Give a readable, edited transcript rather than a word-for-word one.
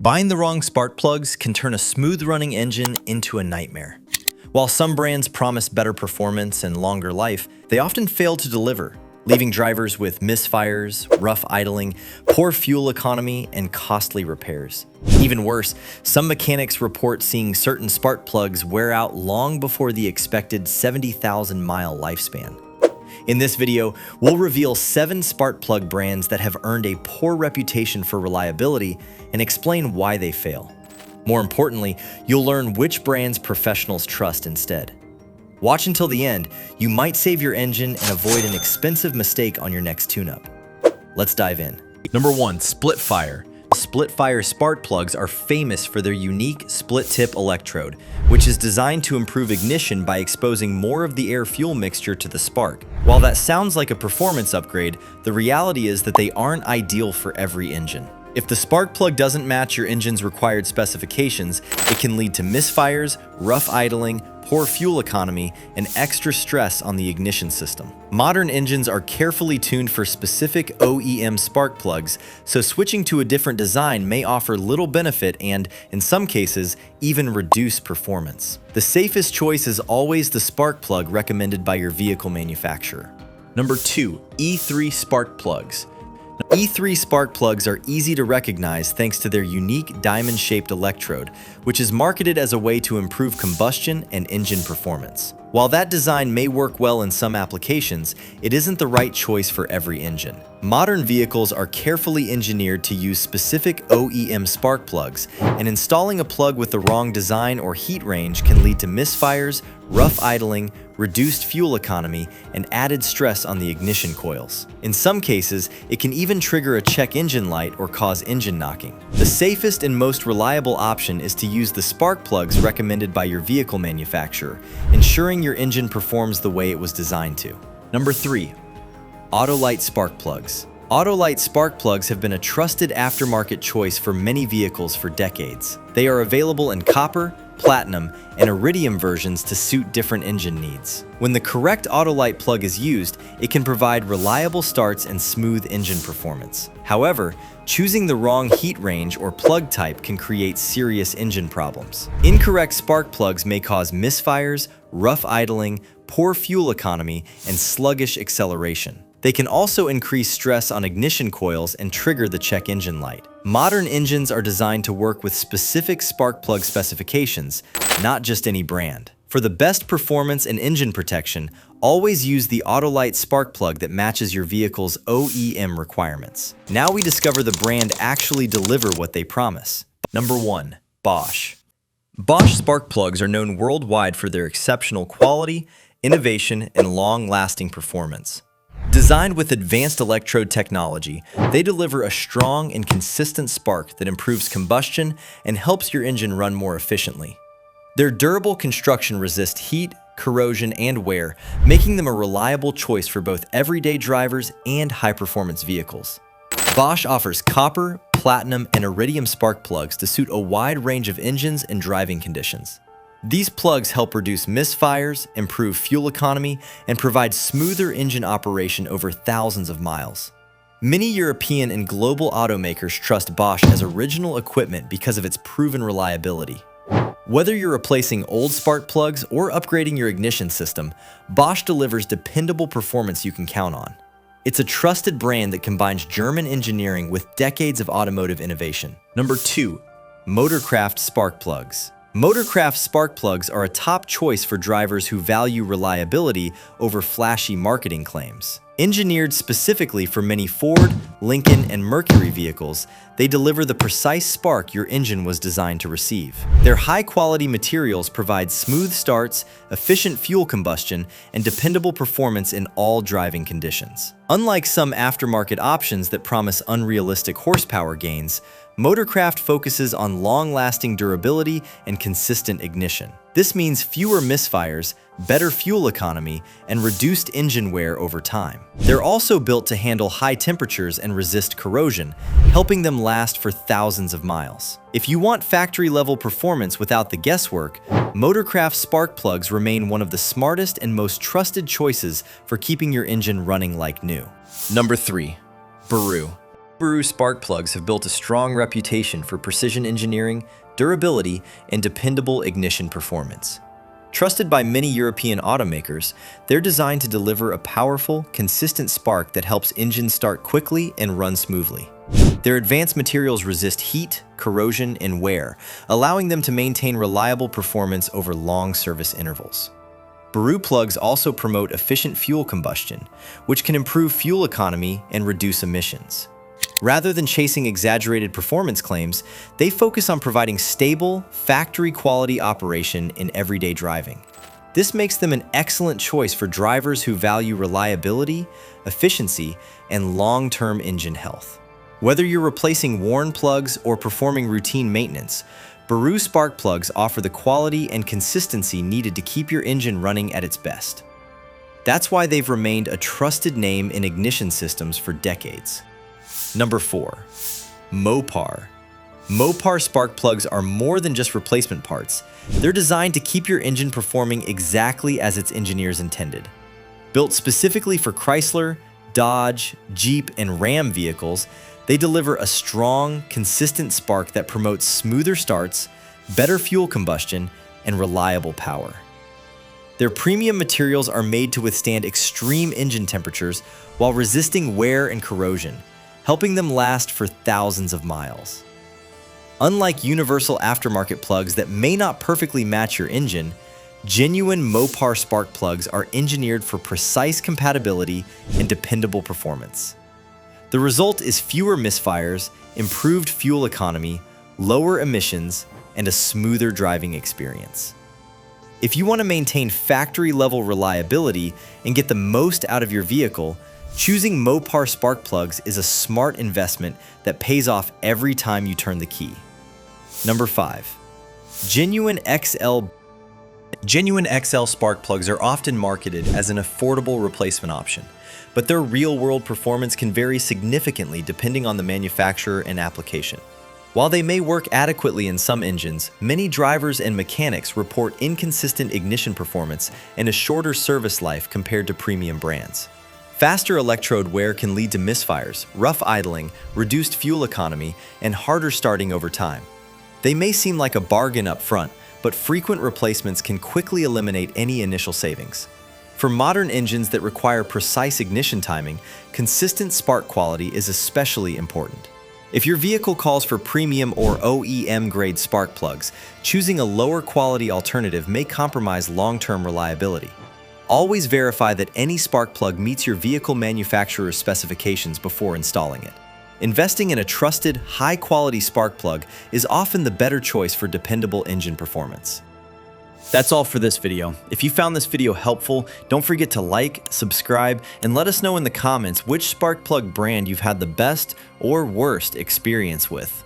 Buying the wrong spark plugs can turn a smooth-running engine into a nightmare. While some brands promise better performance and longer life, they often fail to deliver, leaving drivers with misfires, rough idling, poor fuel economy, and costly repairs. Even worse, some mechanics report seeing certain spark plugs wear out long before the expected 70,000-mile lifespan. In this video, we'll reveal 7 spark plug brands that have earned a poor reputation for reliability and explain why they fail. More importantly, you'll learn which brands professionals trust instead. Watch until the end. You might save your engine and avoid an expensive mistake on your next tune-up. Let's dive in. Number 1, split fire. Split fire spark plugs are famous for their unique split-tip electrode, which is designed to improve ignition by exposing more of the air-fuel mixture to the spark. While that sounds like a performance upgrade, the reality is that they aren't ideal for every engine. If the spark plug doesn't match your engine's required specifications, it can lead to misfires, rough idling, poor fuel economy, and extra stress on the ignition system. Modern engines are carefully tuned for specific OEM spark plugs, so switching to a different design may offer little benefit and, in some cases, even reduce performance. The safest choice is always the spark plug recommended by your vehicle manufacturer. Number 2, E3 spark plugs. E3 spark plugs are easy to recognize thanks to their unique diamond-shaped electrode, which is marketed as a way to improve combustion and engine performance. While that design may work well in some applications, it isn't the right choice for every engine. Modern vehicles are carefully engineered to use specific OEM spark plugs, and installing a plug with the wrong design or heat range can lead to misfires, rough idling, reduced fuel economy, and added stress on the ignition coils. In some cases, it can even trigger a check engine light or cause engine knocking. The safest and most reliable option is to use the spark plugs recommended by your vehicle manufacturer, ensuring your engine performs the way it was designed to. Number 3, Autolite spark plugs. Autolite spark plugs have been a trusted aftermarket choice for many vehicles for decades. They are available in copper, platinum, and iridium versions to suit different engine needs. When the correct Autolite plug is used, it can provide reliable starts and smooth engine performance. However, choosing the wrong heat range or plug type can create serious engine problems. Incorrect spark plugs may cause misfires, rough idling, poor fuel economy, and sluggish acceleration. They can also increase stress on ignition coils and trigger the check engine light. Modern engines are designed to work with specific spark plug specifications, not just any brand. For the best performance and engine protection, always use the Autolite spark plug that matches your vehicle's OEM requirements. Now we discover the brand actually deliver what they promise. Number 1, Bosch. Bosch spark plugs are known worldwide for their exceptional quality, innovation, and long-lasting performance. Designed with advanced electrode technology, they deliver a strong and consistent spark that improves combustion and helps your engine run more efficiently. Their durable construction resists heat, corrosion, and wear, making them a reliable choice for both everyday drivers and high-performance vehicles. Bosch offers copper, platinum, and iridium spark plugs to suit a wide range of engines and driving conditions. These plugs help reduce misfires, improve fuel economy, and provide smoother engine operation over thousands of miles. Many European and global automakers trust Bosch as original equipment because of its proven reliability. Whether you're replacing old spark plugs or upgrading your ignition system, Bosch delivers dependable performance you can count on. It's a trusted brand that combines German engineering with decades of automotive innovation. Number 2, Motorcraft spark plugs. Motorcraft spark plugs are a top choice for drivers who value reliability over flashy marketing claims. Engineered specifically for many Ford, Lincoln, and Mercury vehicles, they deliver the precise spark your engine was designed to receive. Their high-quality materials provide smooth starts, efficient fuel combustion, and dependable performance in all driving conditions. Unlike some aftermarket options that promise unrealistic horsepower gains, Motorcraft focuses on long-lasting durability and consistent ignition. This means fewer misfires, better fuel economy, and reduced engine wear over time. They're also built to handle high temperatures and resist corrosion, helping them last for thousands of miles. If you want factory-level performance without the guesswork, Motorcraft spark plugs remain one of the smartest and most trusted choices for keeping your engine running like new. Number 3, Baru. Baru spark plugs have built a strong reputation for precision engineering, durability, and dependable ignition performance. Trusted by many European automakers, they're designed to deliver a powerful, consistent spark that helps engines start quickly and run smoothly. Their advanced materials resist heat, corrosion, and wear, allowing them to maintain reliable performance over long service intervals. Baru plugs also promote efficient fuel combustion, which can improve fuel economy and reduce emissions. Rather than chasing exaggerated performance claims, they focus on providing stable, factory-quality operation in everyday driving. This makes them an excellent choice for drivers who value reliability, efficiency, and long-term engine health. Whether you're replacing worn plugs or performing routine maintenance, Baru spark plugs offer the quality and consistency needed to keep your engine running at its best. That's why they've remained a trusted name in ignition systems for decades. Number 4. Mopar. Mopar spark plugs are more than just replacement parts. They're designed to keep your engine performing exactly as its engineers intended. Built specifically for Chrysler, Dodge, Jeep, and Ram vehicles, they deliver a strong, consistent spark that promotes smoother starts, better fuel combustion, and reliable power. Their premium materials are made to withstand extreme engine temperatures while resisting wear and corrosion, helping them last for thousands of miles. Unlike universal aftermarket plugs that may not perfectly match your engine, genuine Mopar spark plugs are engineered for precise compatibility and dependable performance. The result is fewer misfires, improved fuel economy, lower emissions, and a smoother driving experience. If you want to maintain factory-level reliability and get the most out of your vehicle, choosing Mopar spark plugs is a smart investment that pays off every time you turn the key. Number 5. Genuine XL. Genuine XL spark plugs are often marketed as an affordable replacement option, but their real-world performance can vary significantly depending on the manufacturer and application. While they may work adequately in some engines, many drivers and mechanics report inconsistent ignition performance and a shorter service life compared to premium brands. Faster electrode wear can lead to misfires, rough idling, reduced fuel economy, and harder starting over time. They may seem like a bargain up front, but frequent replacements can quickly eliminate any initial savings. For modern engines that require precise ignition timing, consistent spark quality is especially important. If your vehicle calls for premium or OEM-grade spark plugs, choosing a lower quality alternative may compromise long-term reliability. Always verify that any spark plug meets your vehicle manufacturer's specifications before installing it. Investing in a trusted, high-quality spark plug is often the better choice for dependable engine performance. That's all for this video. If you found this video helpful, don't forget to like, subscribe, and let us know in the comments which spark plug brand you've had the best or worst experience with.